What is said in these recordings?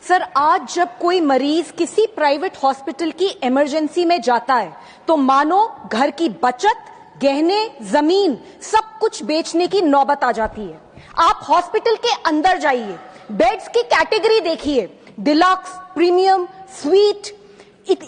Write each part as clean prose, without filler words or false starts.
Sir, आज जब कोई मरीज किसी प्राइवेट हॉस्पिटल की इमरजेंसी में जाता है तो मानो घर की बचत, गहने, जमीन सब कुछ बेचने की नौबत आ जाती है। आप हॉस्पिटल के अंदर जाइए, बेड्स की कैटेगरी देखिए, डिलक्स, प्रीमियम, स्वीट,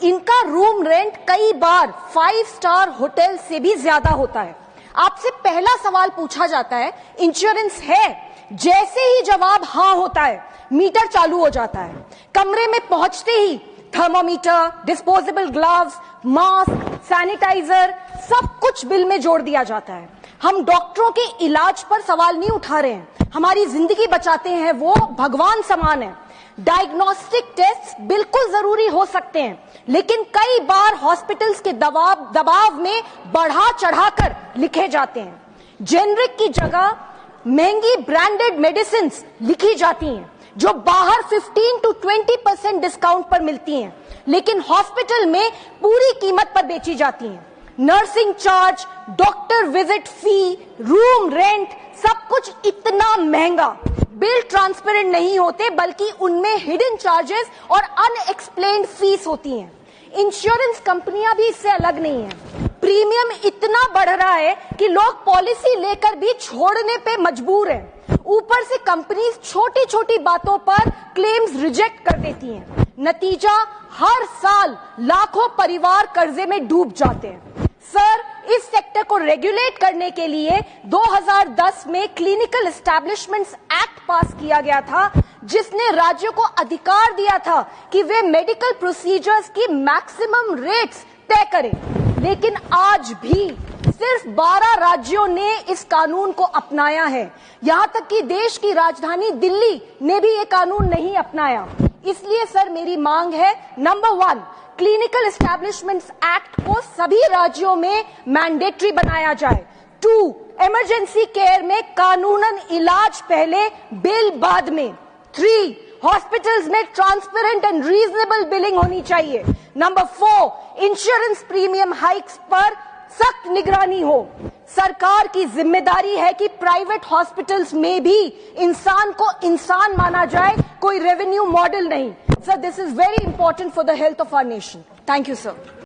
इनका रूम रेंट कई बार 5 स्टार होटल से भी ज्यादा होता है। आपसे पहला सवाल पूछा जाता है, इंश्योरेंस है? जैसे ही जवाब हाँ होता है, मीटर चालू हो जाता है। कमरे में पहुंचते ही thermometer, disposable gloves, mask, sanitizer सब कुछ बिल में जोड़ दिया जाता है। हम डॉक्टरों के इलाज पर सवाल नहीं उठा रहे हैं, हमारी जिंदगी बचाते हैं, वो भगवान समान है। डायग्नोस्टिक टेस्ट बिल्कुल जरूरी हो सकते हैं, लेकिन कई बार हॉस्पिटल्स के दबाव में बढ़ा चढ़ाकर लिखे जाते हैं। जेनरिक की जगह महंगी ब्रांडेड मेडिसिन लिखी जाती हैं, जो बाहर 15 to 20% डिस्काउंट पर मिलती हैं, लेकिन हॉस्पिटल में पूरी कीमत पर बेची जाती हैं। नर्सिंग चार्ज, डॉक्टर विजिट फी, रूम रेंट, सब कुछ इतना महंगा। बिल ट्रांसपेरेंट नहीं होते, बल्कि उनमें हिडन चार्जेस और अनएक्सप्लेन्ड फीस होती हैं। इंश्योरेंस कंपनियां भी इससे अलग नहीं हैं। प्रीमियम इतना बढ़ रहा है कि लोग पॉलिसी लेकर भी छोड़ने पे मजबूर हैं। ऊपर से कंपनीज छोटी छोटी बातों पर क्लेम्स रिजेक्ट कर देती हैं। नतीजा, हर साल लाखों परिवार कर्जे में डूब जाते हैं। सर, इस सेक्टर को रेगुलेट करने के लिए 2010 में क्लिनिकल एस्टैब्लिशमेंट्स एक्ट पास किया गया था, जिसने राज्यों को अधिकार दिया था कि वे मेडिकल प्रोसीजर्स की मैक्सिमम रेट्स तय करें। लेकिन आज भी सिर्फ 12 राज्यों ने इस कानून को अपनाया है। यहां तक कि देश की राजधानी दिल्ली ने भी ये कानून नहीं अपनाया। इसलिए सर, मेरी मांग है, नंबर 1, क्लिनिकल एस्टैब्लिशमेंट्स एक्ट को सभी राज्यों में मैंडेटरी बनाया जाए। 2, इमरजेंसी केयर में कानूनन इलाज पहले, बिल बाद में। 3, हॉस्पिटल्स में ट्रांसपेरेंट एंड रीजनेबल बिलिंग होनी चाहिए। नंबर 4, इंश्योरेंस प्रीमियम हाइक्स पर सख्त निगरानी हो। सरकार की जिम्मेदारी है कि प्राइवेट हॉस्पिटल्स में भी इंसान को इंसान माना जाए, कोई रेवेन्यू मॉडल नहीं। Sir, this is very important for the health of our nation. Thank you sir.